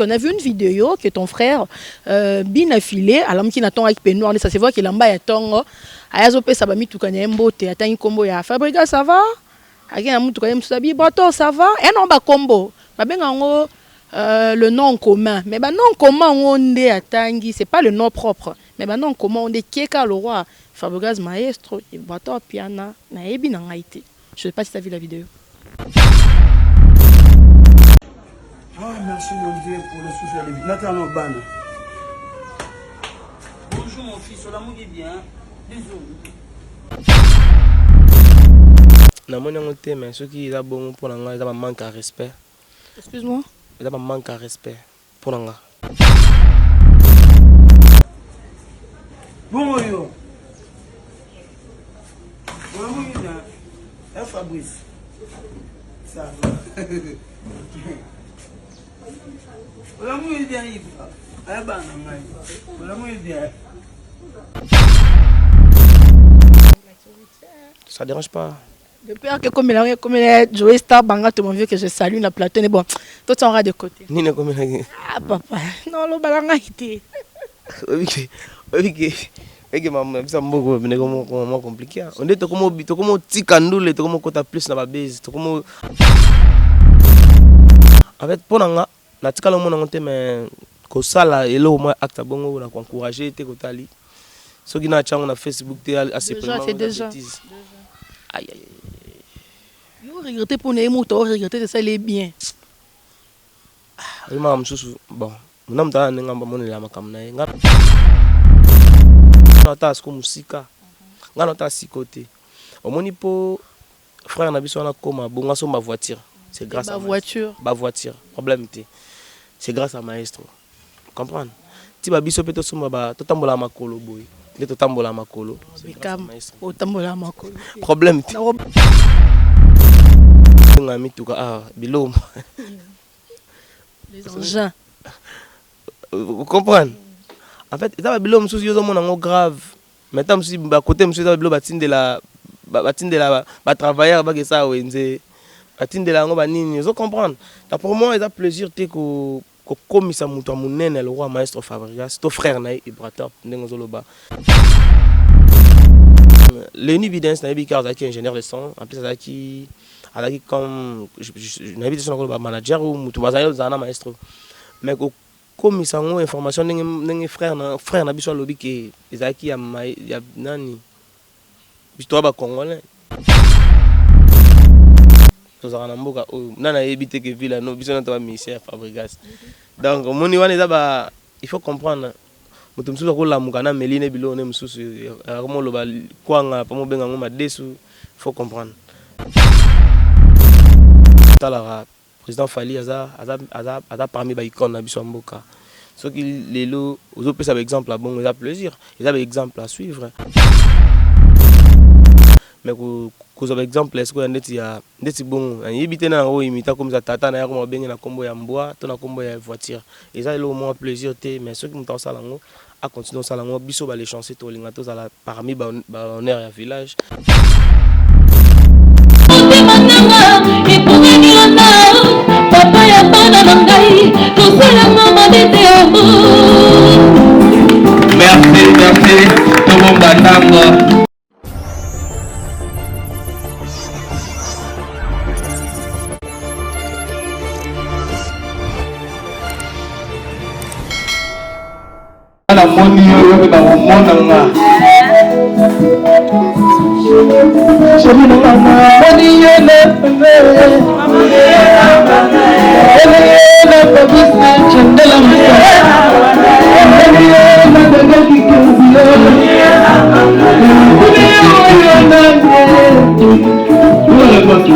On a vu une vidéo que ton frère bin affilé à l'homme qui n'a avec Penoir, ça se voit qu'il a un tongo ayazope sabami tukanya mbote atangi kombo ya Fabrica ça va akena mutu kanya musabi bato ça va et non ba kombo ba bengango le nom commun mais ba nom commun on est atangi c'est pas le nom propre mais ba nom commun on est Keka le roi Fabrica maestro et bato piana na ebi na ngaite. Je sais pas si tu as vu la vidéo. Ah, merci mon Dieu pour le souffle de vie. Nathan Obana. Bonjour mon fils, on a mouillé bien. Désolé. Je mais ceux qui ont bon pour l'anglais, ils ont un manque à respect. Excuse-moi. Ils ont un manque à respect pour l'anglais. Bon, yo. On a mouillé bien. Fabrice. Ça va. Ça dérange pas. Depuis que comme Joey Star Banga tout mon vieux que je salue la plateau mais bon toi tu auras de côté. Ni ne comme Ah papa non le balanga été. OK maman ça beaucoup mais comment compliqué. On est comme tikandule to comme kota plus na ba base to comme en fait pour nanga na tikala mo nanga mais ko sala elo mo acte bongo na encourager te ko tali so gina chango na Facebook te assez déjà c'est déjà aïe aïe yo regretter pour ne mo to regretter ça les bien oui maman susu bon nam ta nga mba mona la makam na nga ta sko musika nga no ta sikote omoni po frère na biso na koma bonga so ma voiture c'est grâce à ma voiture problème te c'est grâce à maestro comprendre ti ba biso peto suma ba totambola makolo boy ne totambola makolo otambola makolo problème te nga mituka ah bilom les engins vous comprenez en fait ça va bilom sous yo mona ngo grave maintenant si ba côté monsieur ça bilom batindela ba travailleur ba que ça wenze batindela ngo ba nini vous comprendre pour moi il a plaisir te ko komisa mutu munene le roi maestro Fabrica c'est ton frère na Ibrahim ndengozoloba Lenny Bidens na bikar zaki ingénieur de son en plus zaki comme na bidens na ko manager ou mutu bazayo zana maestro mais ko komisa ngo information ndenge frère na biso lobi ke zaki ya nani biso ba congolais tozana mboka oyo nana yebite ke villa no biso na to ba ministère Fabrica donc moni wana eza ba il faut comprendre mutu msusu ko lamuka na meline bilo ne msusu akomo loba kwanga pa mo benga ngoma desu faut comprendre talara président Fali aza parmi ba icône na biso mboka ce qui lelo ozo pesa par exemple bon eza plaisir eza ba exemple à suivre mais ko par exemple est-ce que ndeti bon yebite na o imita comme ça tata na ya ko benga na kombo ya mbwa to na kombo ya voiture et ça le moment plaisir te mais ceux qui m'ont ça lango à continuer ça lango biso ba les chancer to linga to za parmi ba honneur ya village papa ya bana na ngai tosala mama dete merci to bomba tango. La moni yo na mona nga shoni na moni yo na babisa chandela mta moni yo na dagaki kuzio moni yo na wala baki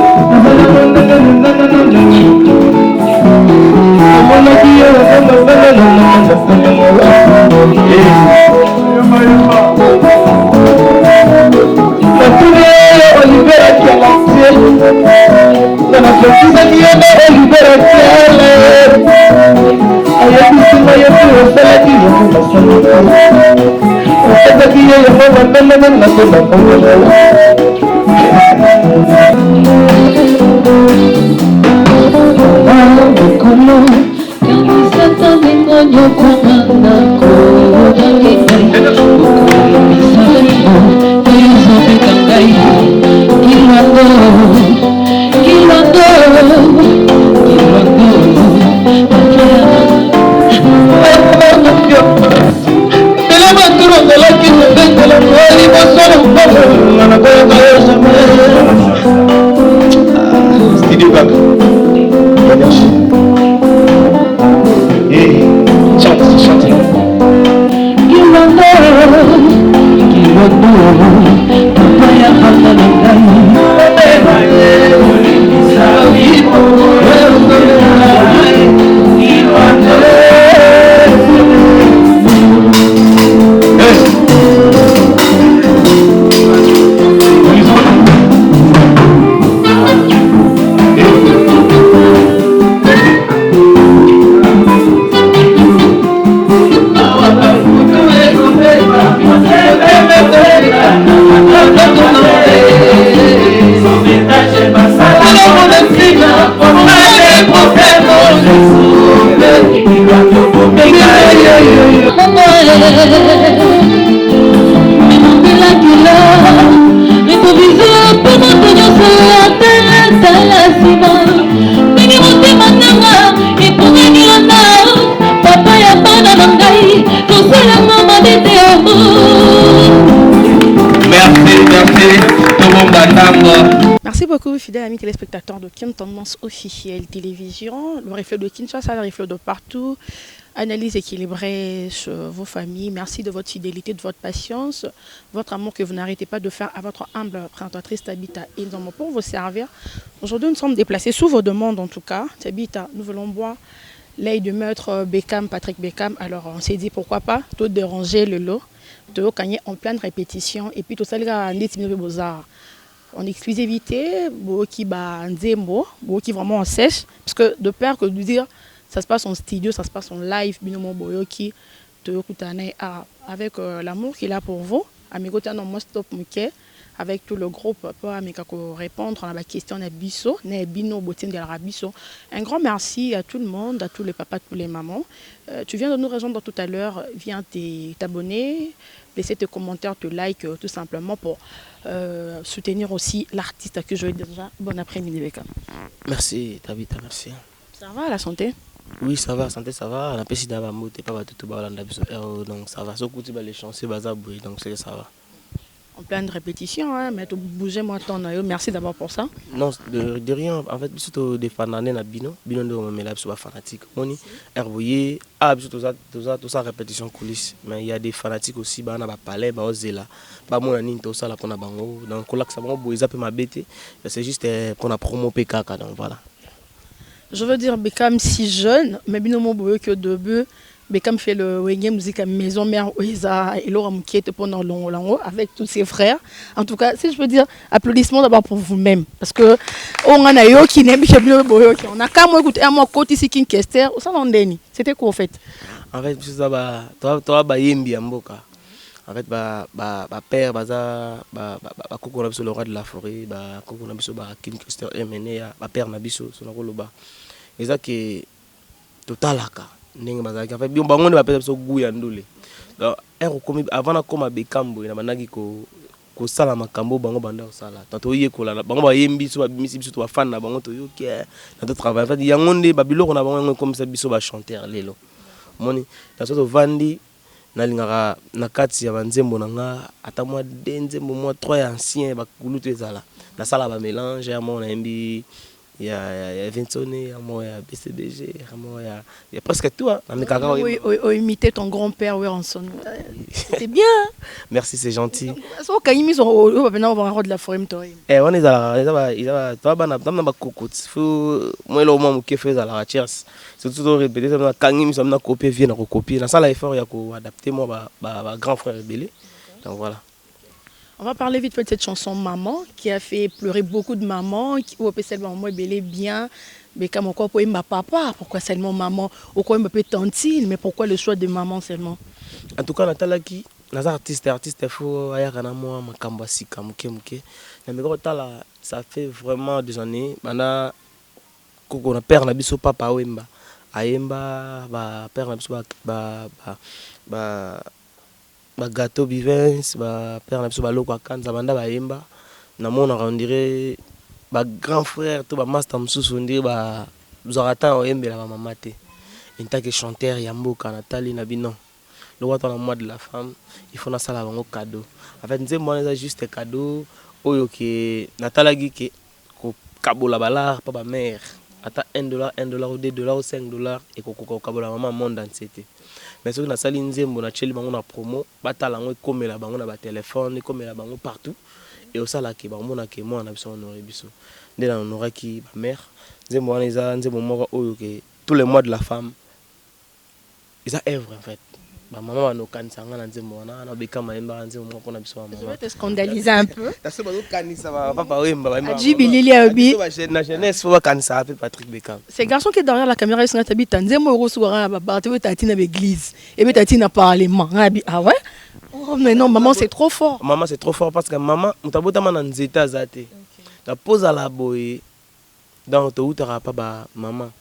Olivera Merci beaucoup, fidèles amis téléspectateurs de Kin Tendance officielle télévision, le reflet de Kinshasa, le reflet de partout. Analyse équilibrée sur vos familles. Merci de votre fidélité, de votre patience, votre amour que vous n'arrêtez pas de faire à votre humble présentatrice Tabita Inzomo pour vous servir. Aujourd'hui, nous sommes déplacés sous vos demandes en tout cas. Tabita, nous voulons boire l'œil de maître Beckham, Patrick Beckham. Alors, on s'est dit pourquoi pas tout déranger le lot, de gagner en pleine répétition et puis tout ça, les gars, en exclusivité, qui qui vraiment en sèche, parce que de peur que de dire ça se passe en studio, ça se passe en live, qui avec l'amour qu'il a pour vous, avec tout le groupe pour répondre à la question de Bisso, un grand merci à tout le monde, à tous les papas, tous les mamans. Tu viens de nous rejoindre tout à l'heure, viens t'abonner, laisser tes commentaires, te like tout simplement pour soutenir aussi l'artiste que je vais déjà. Bon après-midi, Beckham. Merci, Tabita, merci. Ça va, la santé? Oui, ça va, santé, ça va. On a pas d'avoir pas tout donc ça va. Surtout les chanceux, donc ça va. En pleine répétition, hein, mais tu bouges moi ton noyau. Merci d'abord pour ça. Non, de rien. En fait, surtout des fans na Bino de me là sur fanatique. Moni, Hervoyer, tout ça répétition coulisses. Mais il y a des fanatiques aussi, bah on a parlé, bah Ozela, bah moi on a tout ça là pour na bango. Donc là que ça va boiser peu ma bête. C'est juste pour la promo PK donc voilà. Je veux dire Beckham si jeune, mais Bino mo boyo que debut. Beckham fait le Wenge musique à maison mère Oisa et Laura Moukiete pendant long avec tous ses frères. En tout cas, si je peux dire, applaudissements d'abord pour vous-même. Parce que on a yo qui n'aime pas bien Boyoki. On a quand même écouté un mot côté ici qui Kester. Au salon d'Eni. C'était quoi en fait? En fait, ça va, toi yembi amboka. En fait, père baza kokona biso le roi de la forêt, kokona biso King Kester MNA, père na biso sur le ba. Et ça qui totalaka. Ndenge bazaki en fait bien bango ne ba pesa goût ya ndule donc avant na koma Beckham na banaki ko sala makambo bango banda sala tanto yekola bango ba yembi so ba bimisi biso to ba fan na bango to yoki na to travail en fait yango nde ba biloko na bango comme ça biso ba chanteur lelo moni na so to vandi na lingaka na kati ya banzembo na nga ata moi denzembo moi 3 anciens ba kulutu ezala na sala ba mélange ya mo na yembi. Il y a Vincent, il y a BCBG, il y a presque tout. Oui, imiter ton grand-père, Weranson. C'était bien. Merci, c'est gentil. Quand ils sont au de la forêt, on est là, moi, le moment où je fais la recherche, c'est toujours répété, quand ils sont copiés, viennent recopier. Dans ça, l'effort, il y a adapté moi, grand frère rebelle. Donc voilà. On va parler vite fait de cette chanson Maman qui a fait pleurer beaucoup de mamans. Ou peut seulement moi belé bien. Mais comme encore pour ma papa, pourquoi seulement maman? Pourquoi me peut tantine? Mais pourquoi le choix de maman seulement? En tout cas, Nathalie, naza artiste fo ayaka na mwa makambo asika moke na meko tala ça fait vraiment des années bana koko na père na biso papa Wemba ayemba ba père na biso ba gâteau bivins ba père na biso ba loko akanza banda bayemba na mona on dirait ba grand frère to ba master mususu on dirait ba zorata oyembela ba mama te en tant que chanteur ya mboka Nathalie na bino le roi dans le mois de la femme il faut na sala bango cadeau en fait nzembo wana juste cadeau oyo ke natalaki ke ko kabola balar pa ba mère ata $1 $1 ou $2 ou $5 et ko kabola maman monde entier te mais soki nasali nzembo na cheli bango na promo batala ngo ekomela bango na ba téléphone ekomela bango partout et osala ke bamona ke moi na biso honore biso nde na honoraki ba mère nzembo wana eza nzembo moko oyo ke tous les mois de la femme ils a œuvre en fait ba maman banokanisa nga na nzembo wana na beka mayemba nzembo moko na biso ba Je vais maman te scandaliser un peu. taso bazokanisa ba papa Wemba ba Adjibi Lili Abi. na jeunesse faut bakanisa ape Patrick Beckham. C'est garçon qui est derrière la caméra, il s'en habite. Nzembo Rosouara, Babarté, Tati na l'église. Et puis Tati na parlement. Ah ouais? Oh, mais non, maman, c'est trop fort. Maman c'est trop fort parce que maman mutabota mana nzeta azate ta pose à la boye donc to utara pa ba maman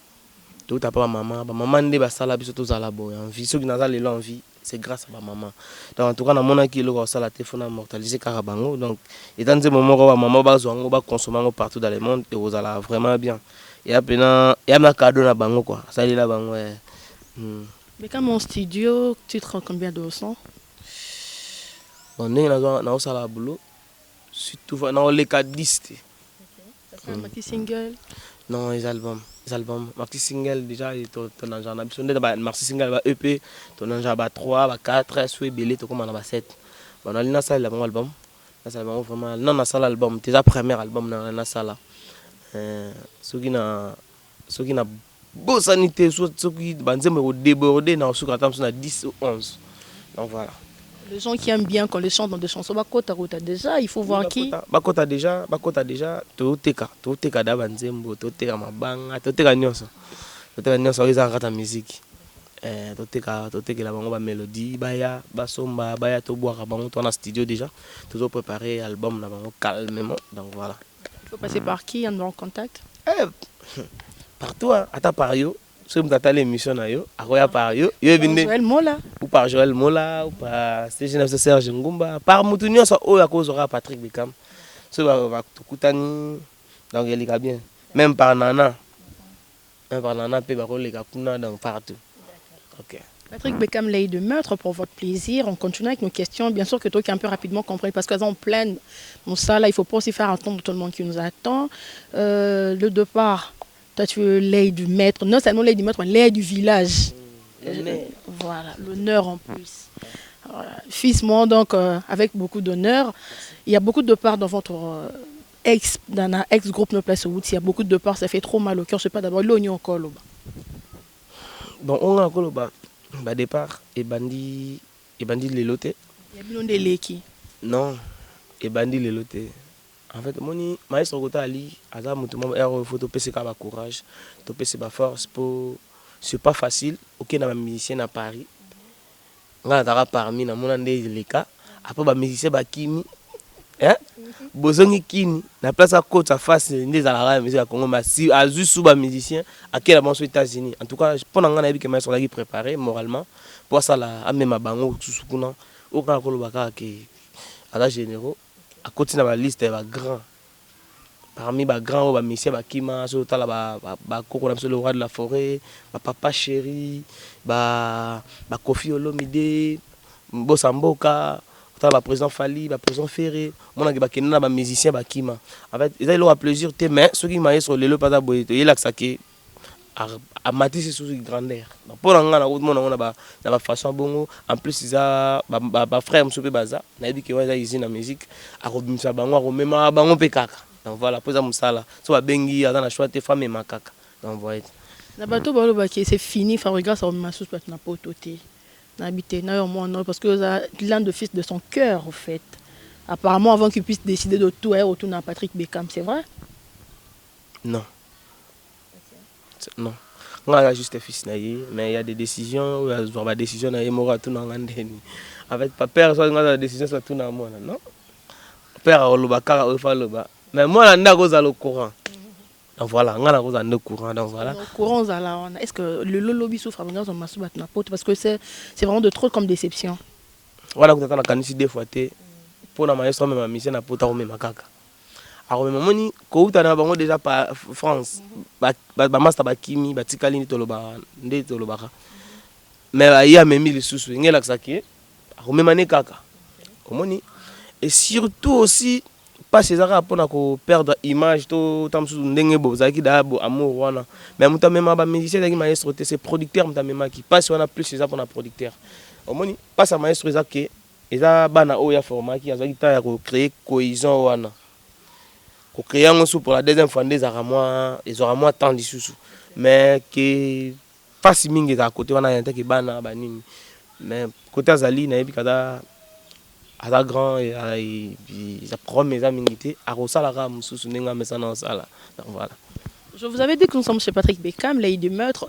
to utara pa ba maman nde ba sala biso to za la boye en vie ceux qui naza lelo en vie c'est grâce à ba maman donc en tout cas na mona ki loko sala téléphone mortaliser karabango donc étant nzembo moko ba maman ba zo ngo ba consommer ngo partout dans le monde et vous allez vraiment bien et apena ya na cadeau na bango quoi ça là bango Mais quand mon studio, tu te rends combien de sons? bon ndenge na osala boulot surtout na les cas 10 te Ça fait un petit single. non les albums maxi single déjà ton genre na biso nde ba maxi single ba EP ton genre ba 3 ba 4 soit belé to comme na ba 7 bon ali na sala bon album na sala bon vraiment non na sala album déjà premier album na sala soki na beau sanité soki banzembe ko déborder na soki atam na 10 ou 11 donc voilà. Les gens qui aiment bien quand les chants dans des chansons, Bakota déjà, il faut voir qui. Bakota déjà, toteka da banzembo, toteka mabanga, toteka nyonso. Toteka nyonso ils en musique. Toteka la bango ba mélodie, baya, basomba, baya to boire bango to na studio déjà. Toujours préparé album na bango calmement. Donc voilà. Il faut passer par qui en contact? Partout hein, ata par yo. Si vous avez l'émission, par Joël Mola. Ou par Joël Mola, ou par Serge Ngumba, par Moutounion, ça aura Patrick Beckham. Donc il est bien. Même par Nana. Donc partout. Ok. Patrick Beckham, l'œil de meurtre pour votre plaisir. On continue avec nos questions. Bien sûr que toi qui un peu rapidement compris parce qu'elles sont pleines. Bon, ça là, il ne faut pas aussi faire attendre tout le monde qui nous attend. Le départ. Toi, tu veux l'œil du maître, non seulement l'œil du maître, mais l'œil du village. Voilà, l'honneur en plus. Voilà. Fils, moi, donc, avec beaucoup d'honneur. Il y a beaucoup de parts dans votre dans un ex-groupe No Place Wood. Il y a beaucoup de parts, ça fait trop mal au cœur. Je ne sais pas d'abord, l'oignon encore là. Bon, on a encore le départ, et bandit les lotés. Il y a bien des léki. Non, et bandit les lotés. En fait, mon maestro Gota Ali, Azam, il faut topper ba courage, topper ba force pour. C'est pas facile. Ok, na musicien à Paris. On a parmi na mon andé les cas. Après ba musicien ba kimi, hein? Bozongi kini. Na place à côte à face des alara musique à Congo, mais si azu sous ba musicien, à quel moment aux États-Unis. En tout cas, pendant qu'on a vu que maestro l'a préparé moralement pour ça la amener ma bango sous kuna. Aucun kolobaka qui à la généraux. À côté de la liste, il y a grand. Parmi les grands, il y a Monsieur Bakima, le roi de la forêt, Papa Chéri, Kofi Olomide, Bossamboka, le président Fali, le président Ferré. Mon ami Bakina, musicien Bakima. En fait, ils ont plaisir, mais ceux qui m'ont sur le lot, il y a à matisser sous une grandeur. Pour la façon bon, en plus ils a ba frère monsieur baza, na dit que ouais ils na musique, a robimisa bango, a romema bango pekaka. Donc voilà, pour ça musala. So ba bengi a na choix te femme makaka. Donc voilà. Na bato balo ba c'est fini, Fabrigas a romema sous na pototé. Na habité na moi non parce que l'un de fils de son cœur en fait. Apparemment avant qu'il puisse décider de tout retourner à Patrick Beckham, c'est vrai? Non. Non. On a juste fils naïe, mais il y a des décisions, il y a des décisions naïe, moi tout dans l'andeni. En fait, pas père soit dans la décision soit tout dans moi, non. Père au loba, car au fa loba. Mais moi là, n'a pas au courant. Donc voilà, on a au courant, donc voilà. Au courant, est-ce que le lobby souffre dans Masubat n'importe parce que c'est vraiment de trop comme déception. Voilà, quand on a canisi des fois, pour la maestro même mission na pota au même kaka. Alors même moni, ko utana bango déjà par France, ba master ba kimi, ba tikali ni toloba, ndé toloba. Mais il y a même les sous, ngela ksaki. Alors même mané kaka. Komoni. Et surtout aussi pas ces arabes pour perdre image to tam sous ndenge bo zaki da bo amour wana. Mais muta même ba musicien daki maestro c'est producteur muta même qui passe on a plus ces pour na producteur. Omoni pas sa maestro zaki eza bana oya format qui azaki ta ko créer cohésion wana. Ko créer un sous pour la deuxième fois des aramois, ils aura moins temps dissous. Mais que pas si mingi à côté wana yanta ki bana banini. Mais côté azali na ebikada à la grand et ça prend mes amitiés à Rosalara Moussou Nenga Messana Sala. Voilà. Je vous avais dit que nous sommes chez Patrick Beckham, l'œil de meurtre.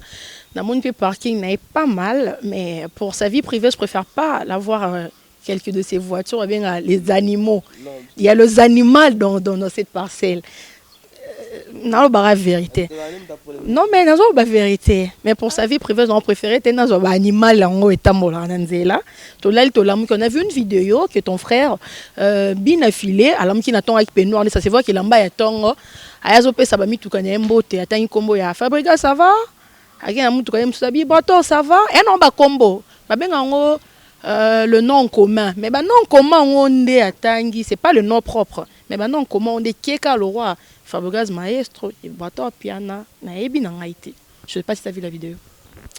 Dans mon parking n'est pas mal, mais pour sa vie privée, je préfère pas l'avoir quelques de ses voitures ou bien les animaux. Il y a les animaux dans cette parcelle. Non, la vérité. Non, mais non, la vérité. Mais pour sa vie privée, on préférait être dans un animal en et tamola nanzela. On a vu une vidéo que ton frère bin affilé à l'homme qui n'attend avec peignoir, ça se voit qu'il en bas attend. Ayazope ça va mi tout connaît mbote attend une combo ya Fabrica ça va? Again amu tout connaît msabi bato ça va? Et non ba combo. Ba benga ngo le nom commun. Mais ba nom commun on est atangi, c'est pas le nom propre. Mais ba nom commun on est Kieka le roi. Fabrica maestro et bato piana na ebi na ngaité. Je sais pas si tu as vu la vidéo.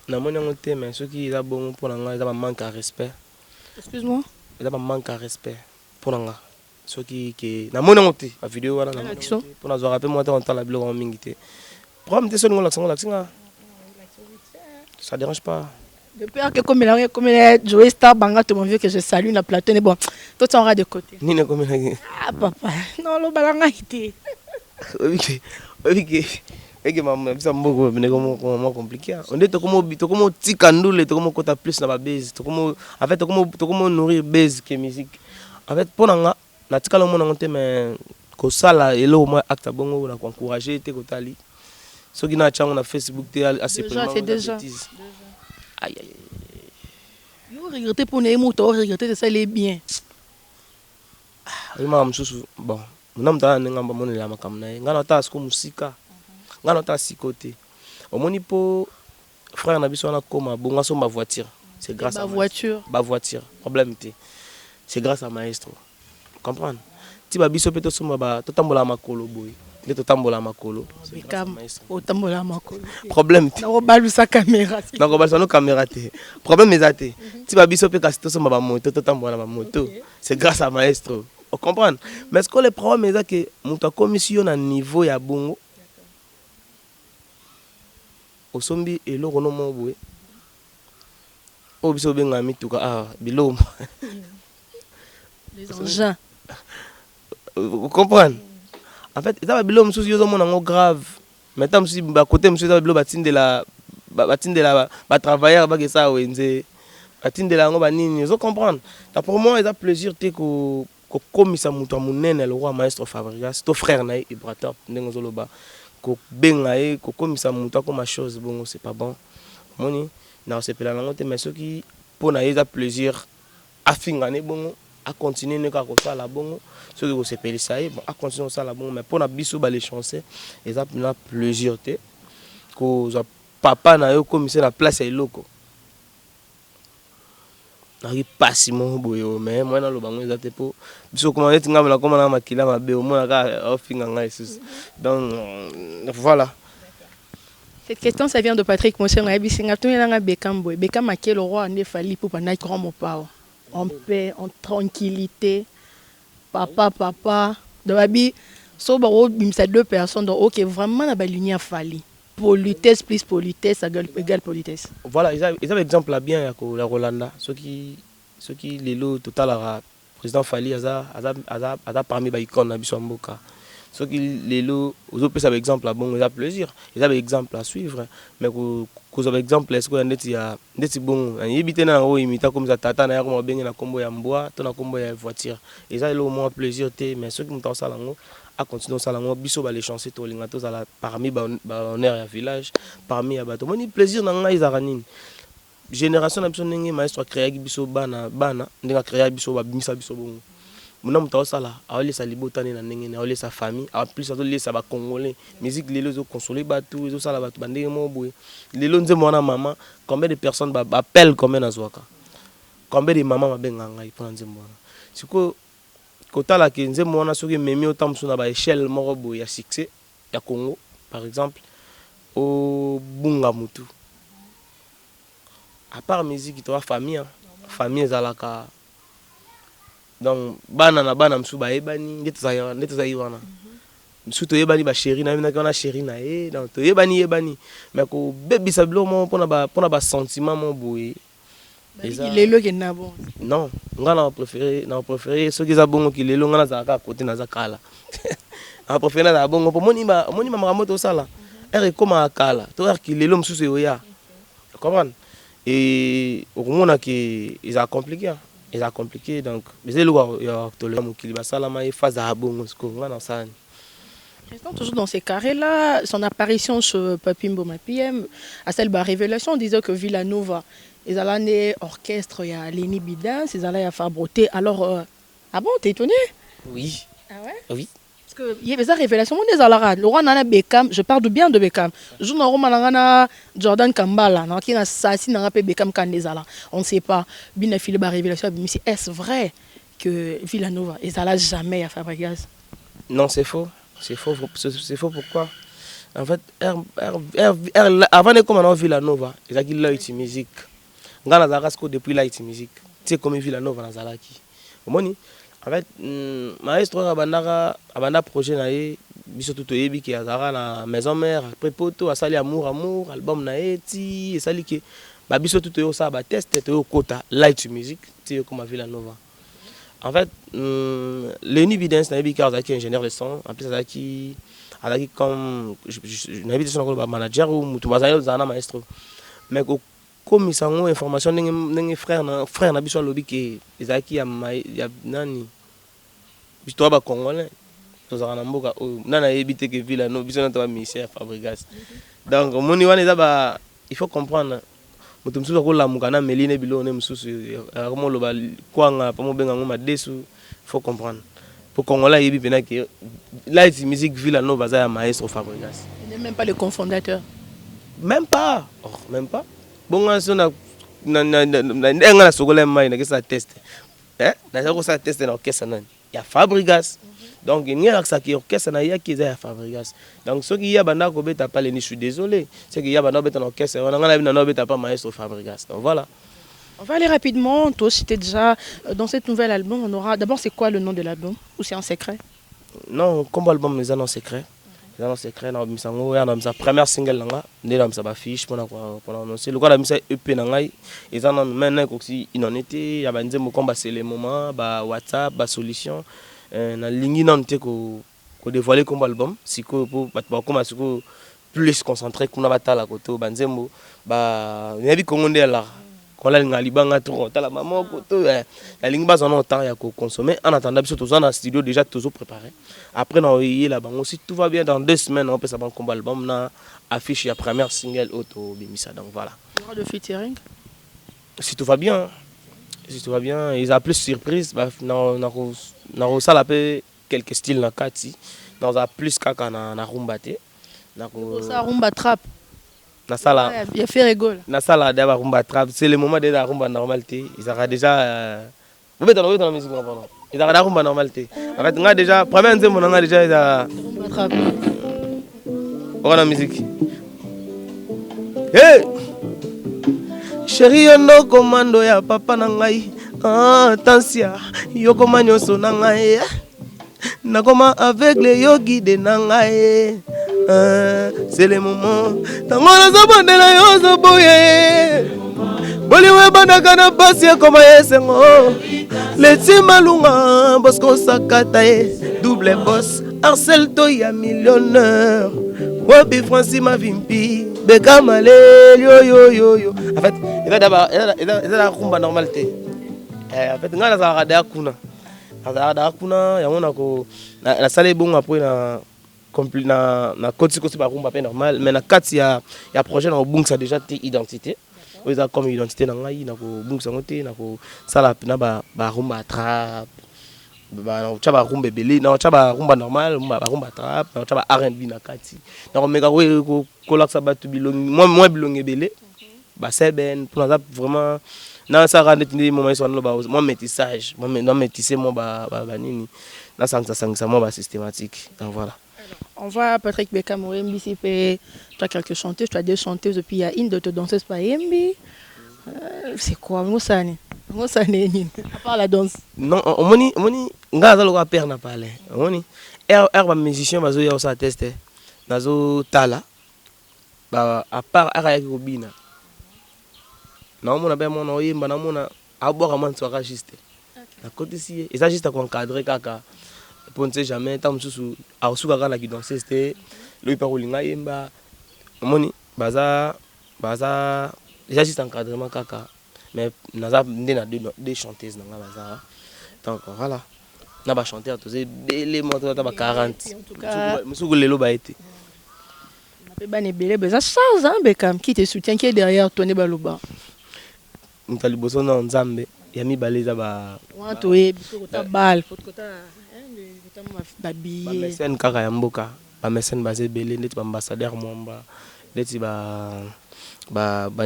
Na mon ngote mais ceux qui là bon pour nga ça manque à respect. Excuse-moi. Ça manque à respect pour nga. Ceux qui na mon ngote la vidéo wana na pour nous rappeler moi on la blog en mingité. Problème de son l'accent ça dérange pas. Depuis que comme il Joey Star Banga tout mon vieux que je salue la plateau mais bon toi tu en de côté. Ni na comme Ah papa non le balanga été. OK. Et maman ça beaucoup mais comment compliqué. On est comme tikandule comme kota plus na ba base comme en fait comme nourrir base que musique. En fait pour nga na tikala mo ngote mais ko sala elo mo acte bongo na encourager te kotali. Ce qui na chang na Facebook te assez déjà c'est déjà. Aïe aïe. Yo regretter pour ne moto regretter de ça les bien. Oui maman sous bon. Mon ta nga mba mona la makamna nga na ta sko musika. Nga na ta sikote. Omoni po frère na biso na koma bonga so ma voiture. C'est grâce à voiture. Ba voiture. Problème té. C'est grâce à maestro. Comprendre? Ti ba biso peto soma ba totambola makolo boy. De totambola makolo. Beckham otambola makolo. Problème té. Na robalu sa caméra. Na robalu sa no caméra té. Problème ezate. Ti ba biso pe kasi to soma ba moto totambola ba moto. C'est grâce à maestro. On comprend. Mais ce que le problème est que muta commission à niveau ya bongo. Au sombi et lo rono mo boy. O biso benga mituka bilom. Les engins. Vous comprenez? En fait, ça va bilom sous yo mon grave. Maintenant si ba côté monsieur ça bilom batinde la ba travailleur ba que ça wenze. Batinde la ngo ba nini, vous comprendre. Pour moi, il a plaisir te ko comme ça muto munene le roi maestro Fabrica, c'est ton frère na Ibrahim ndenge zoloba. Ko benga e ko comme ça muto comme chose bon, c'est pas bon. Moni na se pela nango te mais ceux qui pour na il a plaisir à fingane bon à continuer ne ka ko sala bon ceux qui se pela ça bon à continuer ça la bon mais pour na biso ba les chancer ils a plaisir te ko papa na yo comme c'est la place et loko. Nari pasi mon boyo mais moi na lo bango ezate po biso comment être ngam comme na makila mabe au moins ka ofinga ngai sus. Donc voilà. Cette question ça vient de Patrick Monsieur Ngabi Singa tout na Beckham boy. Beckham a quel roi ne fallait pour pendant grand mon pao. En paix, en tranquillité. Papa de babi so ba bimsa deux personnes donc OK vraiment na ba lumière fallait. Politesse plus politesse égale politesse. Voilà, ils avaient exemple là bien la Rolanda, ceux qui les lots total à président Fali aza parmi ba icône na biso mboka. Ceux qui les lots, aux autres ça exemple bon, ils ont plaisir, ils ont exemple à suivre, mais qu'aux autres exemple est-ce qu'on a des bon, il habite dans haut imita comme ça tata na comme bien na combo ya mboa, ton na combo ya voiture. Ils ont le moins plaisir mais ceux qui m'ont ça lango à continuer ça lango biso ba les chancer to lingato za la parmi ba honneur ya village, parmi ya bato. Mon plaisir na ngai za ranine. Génération na biso ndenge maestro créer biso bana ndenge créer biso ba bimisa biso bon. Mon homme t'a là, a laissé sa libotane na ndenge, a laissé sa famille, en plus a laissé sa congolais, musique les lots consoler batou, les ça la batou bandé mo boy. Les lots nzembo na maman, combien de personnes appellent combien na zwaka. Combien de mamans ma benga ngai pour nzembo. C'est que kota la ke nzembo na soki memi autant sur na ba échelle moko boy ya succès, ya Congo par exemple au bunga mutu. À part musique, tu as famille, famille zalaka. Donc bana na bana msu ba ebani ndeto za yiwana msu to yebani ba chéri na mina kana chéri na donc to yebani mais ko bébé sablo mo pona ba sentiment mo boye lelo ke na bon non ngana préféré ceux qui za bongo ki lelo ngana za ka côté na za kala a préféré na bongo po moni mamamoto sala ere koma kala to er ki lelo msu se oya comprendre et au moment que ils a compliqué ils a compliqué donc mais le ya tolema mukili basalama phase à bongo ce qu'on a ça. Restons toujours dans ces carrés-là. Son apparition sur Papi Mboma PM, à celle de la révélation, on disait que Villanova, ils allaient orchestre, il y a Léni Bidin, ils allaient faire broter. Alors, ah bon, t'es étonné? Oui. Ah ouais? Oui. Parce qu'il y avait des révélations, on est à la rade. Le roi Nana Beckham, je parle bien de Beckham. Je ne sais Jordan Kambala, qui n'a sassi n'a pas Beckham Kandezala. On ne sait pas. Bien filé la révélation, mais est-ce vrai que Villanova, ils allaient jamais à Fabregas? Non, c'est faux. C'est faux pourquoi? En fait, avant de commencer Villanova, ils ont dit Light Music. Ngana Zarasko depuis Light Music. Tu sais comment Villanova na Zalaki. En fait, maestro abanda projet nae biso tout yebi ki azara na maison mère après poto asali amour album nae ti esali ki ba biso tout yo ça ba test to kota Light Music ti comme Villanova. En fait, Léni Bidin na yebi ki azaki ingénieur de son, en plus azaki comme je n'habite sur le manager ou mutu bazali zana maestro. Mais comme ils ont information n'engé frère na biso lobi ki ezaki ya nani biso ba congolais to za na mboka o nana yebite ke Villanova biso na to ministère Fabregas. Donc moni wana ba il faut comprendre mutu msusu ko lamuka na meline bilo ne msusu vraiment loba kwanga pa mo benga ngoma desu, il faut comprendre pour congolais yebi pena ke Light Music Villanova za ya maestro Fabregas. Il n'est même pas le cofondateur. Même pas. Bon, na sogola mai na kesa test. Na ko sa test na orchestre nan. Ya Fabregas. Donc il y a ça qui orchestre na ya qui za Fabregas. Donc ceux qui y a banda ko beta pas les je suis désolé. C'est qu'il y a banda beta na orchestre, on a na beta pas maestro Fabregas. Donc voilà. On va aller rapidement. Toi c'était déjà dans cet nouvel album, on aura d'abord c'est quoi le nom de l'album ou c'est un secret? Non, comme album les annonces secret. Dans le secret na misango ya na misa première single nanga ndé na misa ba fiche pour annoncer le quoi la misa EP nanga ils en ont maintenant aussi inonité ya banze mo komba c'est les moments ba WhatsApp ba solution na lingi na nte ko dévoiler comme album siko pour ba comme siko plus concentré kuna batala koto banzembo ba nyabi kongo ndé la kola ngalibanga trop tala maman koto la lingi ba zona temps ya ko consommer en attendant biso tous en studio déjà toujours préparé. Après on y là bas si tout va bien dans 2 semaines on peut ça comme album na affiche la première single auto bimisa donc voilà. Il y aura de featuring. Si tout va bien ils a plus surprise bah na ça la peu quelques styles na kati dans a plus kaka na rumba té na ko ça rumba trap na sala il a fait rigole na sala d'aba rumba trap c'est le moment de la rumba normalité ils aura déjà vous mettez dans la musique pardon ils aura la rumba normalité en fait on a déjà premier nzembo on a déjà rumba trap on a musique hey chérie no commando ya papa na ngai attention yoko manyoso na ngai nakoma aveugle yo guide na ngai c'est le moment tango na zabondela yo zoboye boliwe bandaka na pasi koma yesengo leti malunga bosco sakata ye double boss Arcel Toya millionnaire. Bobby Francis Mavimpi. Bekamale yo yo yo yo. En fait, il a d'abord la rumba normalité. En fait, ngana za rada kuna. Rada kuna ya mona ko la salle bon après na koti ko ba rumba pe normal mais na kati ya projet na bon ça déjà tes identité. Ils ont comme identité na ngai na ko bon ça ngote na ko sala na ba rumba trap. Ba chaba rumba belé na chaba rumba normal ba rumba trap na chaba R&B na kati na meka ko kolaksa batu bilongi moi bilongi belé ba seben pour na vraiment na ça rendre ni moment ils sont là ba moi métissage moi métisser moi ba nini na sangsa moi ba systématique donc voilà. On voit Patrick Bekam Moembi, tu as quelques chanteuses, tu as deux chanteuses, et puis il y a une de tes danseuses par Embi. C'est quoi, Moussani? À part la danse. Non, moni, ngaza lo ka père na parler. Moni, ba musicien bazo ya sa tester. Nazo tala. Ba à part ara ya kobina. Na mona ba mona oyemba na mona aboka man soka juste. Na côté si, et ça juste à encadrer kaka. Pour ne sait jamais tant sous a suka kana ki danser c'était lui par olinga yemba. Moni, baza déjà juste encadrement kaka. Mais nous avons des chanteuses dans la bazar. Donc voilà. Nous avons chanté à tous les éléments de 40. En tout cas, nous avons les lots été. Ça change, hein, Bekam, qui te soutient, qui est derrière toi, Nebaloba. Nous avons besoin d'un Zambé. Il y a mis balais à bas. Oui, tu as balle. Mécène Kakayamboka. Mécène basé belé, net ambassadeur Mwamba. Net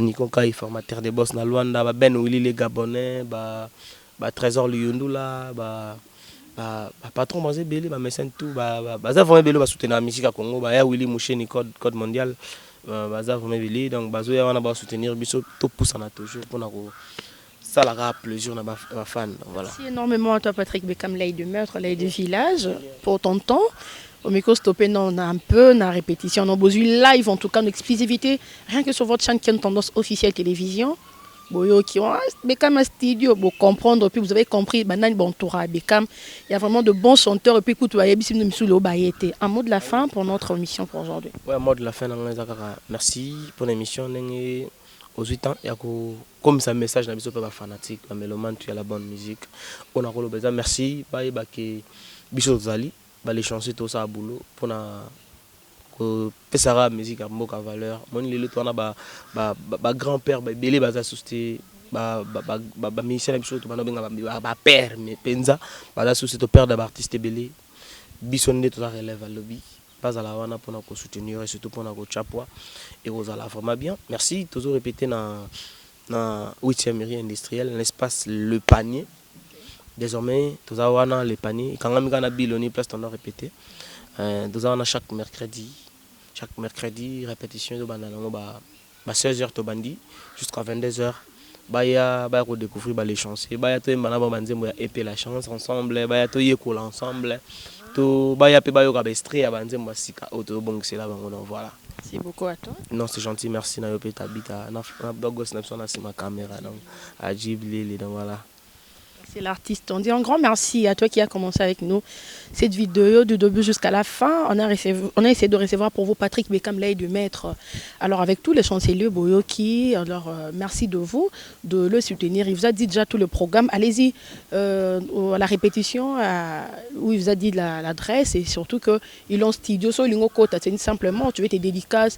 Nikon Kai, formateur de boss na Luanda, Ben Willy les Gabonais, Trésor Luyundula, patron basé belé, mécène tout, ça vraiment belé soutenir la musique à Congo, ya Willy Moucheni code mondial, ça vraiment belé, donc bazo ya wana ba soutenir biso tout pousse na toujours pour na ça la rap plaisir na ba fan, voilà. Merci énormément à toi Patrick Bekam, l'œil de meurtre, l'œil du village pour ton temps. Au micro stoppé, on a un peu, on a répétition, on a besoin live en tout cas, une exclusivité, rien que sur votre chaîne qui a une tendance officielle télévision. Boyo qui ont Bekam un studio pour comprendre, puis vous avez compris, Banan Bontoura Bekam, il y a vraiment de bons chanteurs, et puis écoute, un mot de la fin pour notre émission pour aujourd'hui. Ouais, mot de la fin, merci pour l'émission. Aux 8 ans, il y a comme ça message, il y a des fanatiques, la mélomane, tu as la bonne musique. On a besoin, merci, bye, bye, Bichot Zali. Les chansons tout ça à boulot pour na que pesara musique à moka valeur mon le tourna ba grand-père ba belé ba souci ba Michel Bichot ba ba père mais penza ba souci to père d'artiste belé bisonné tout ça relève à lobby pas à la wana pour na soutenir et surtout pour na ko chapwa et vous allez vraiment bien merci toujours répéter na 8e mairie industrielle l'espace Le Panier. Désormais, nous avons les paniers. Quand on a biloni, place on a répété. Nous avons chaque mercredi, répétition de banane. 16h to bandi jusqu'à 22h. Baya redécouvrir les chansons. Baya to mbana banze moya épée la chance ensemble. Baya to yekol ensemble. To baya pe bayo kabestri ya banze moya sika auto bon c'est là voilà. Merci beaucoup à toi. Non, c'est gentil, merci na yope tabita. Na bagos na sona ma caméra donc à Djibril donc voilà. C'est l'artiste. On dit un grand merci à toi qui a commencé avec nous cette vidéo du début jusqu'à la fin. On a essayé de recevoir pour vous Patrick Bekam, l'œil de maître. Alors avec tous les chanceliers Boyoki, alors merci de vous de le soutenir. Il vous a dit déjà tout le programme. Allez-y à la répétition où il vous a dit l'adresse et surtout qu'ils ont studio sur Lingokota. C'est simplement tu veux tes dédicaces.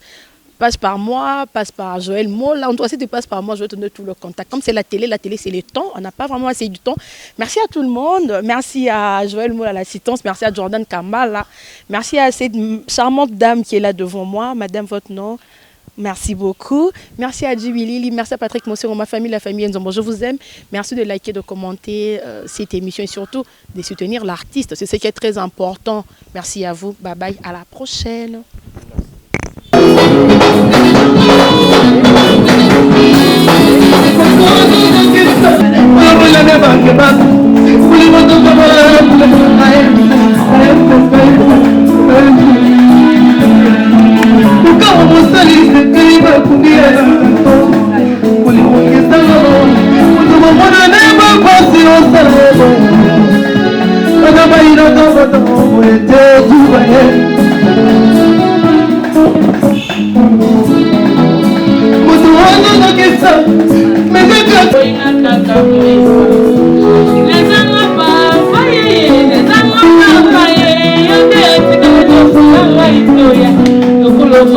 Passe par moi, passe par Joël Mola. On doit aussi te passe par moi, je vais te donner tout le contact. Comme c'est la télé c'est le temps. On n'a pas vraiment assez du temps. Merci à tout le monde. Merci à Joël Mola à l'assistance. Merci à Jordan Kamala. Merci à cette charmante dame qui est là devant moi. Madame, votre nom. Merci beaucoup. Merci à Djibilili. Merci à Patrick Mossero, ma famille, la famille Nzombo. Je vous aime. Merci de liker, de commenter cette émission et surtout de soutenir l'artiste. C'est ce qui est très important. Merci à vous. Bye bye. À la prochaine. Tuba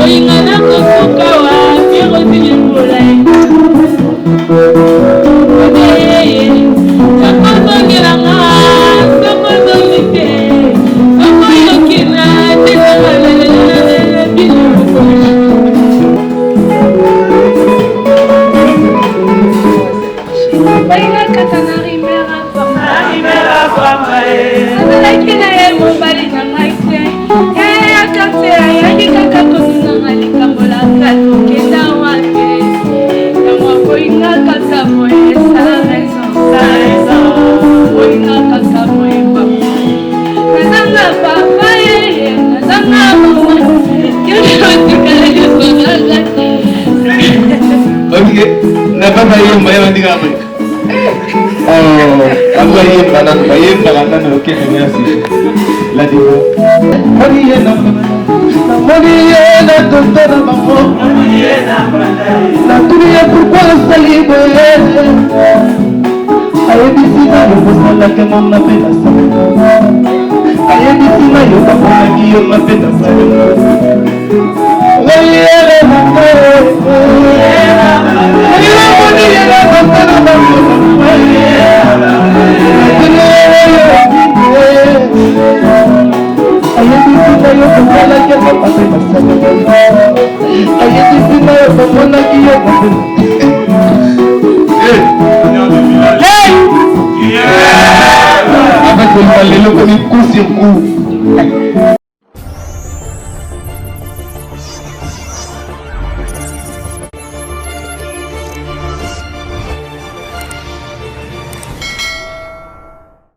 Oyingana kosukawa Mirozilimola Sakozongelanga Sakozongite Sakoyokina Baila katana rimera fama Azalakina ye mobali na maite Yaya kate ayaki kaka komuna ngalikambola kato kenda wate Yamwa koinga kaka moye sa raison Koinga kaka moye papa Nazanga papa ye Nazanga mama Yosho tikala yoso nagati Ok, na papa ye mbaya mandika amai Aku ayam kanan oke merci. Lagi bu. Moniye na tonton maman. Na tuye pourquoi salibe. Aye bisina yo bosala ke mom na pena sa. Aye bisina yo kapona ki yo na pena sa. Moniye na Avec le coup sur coup.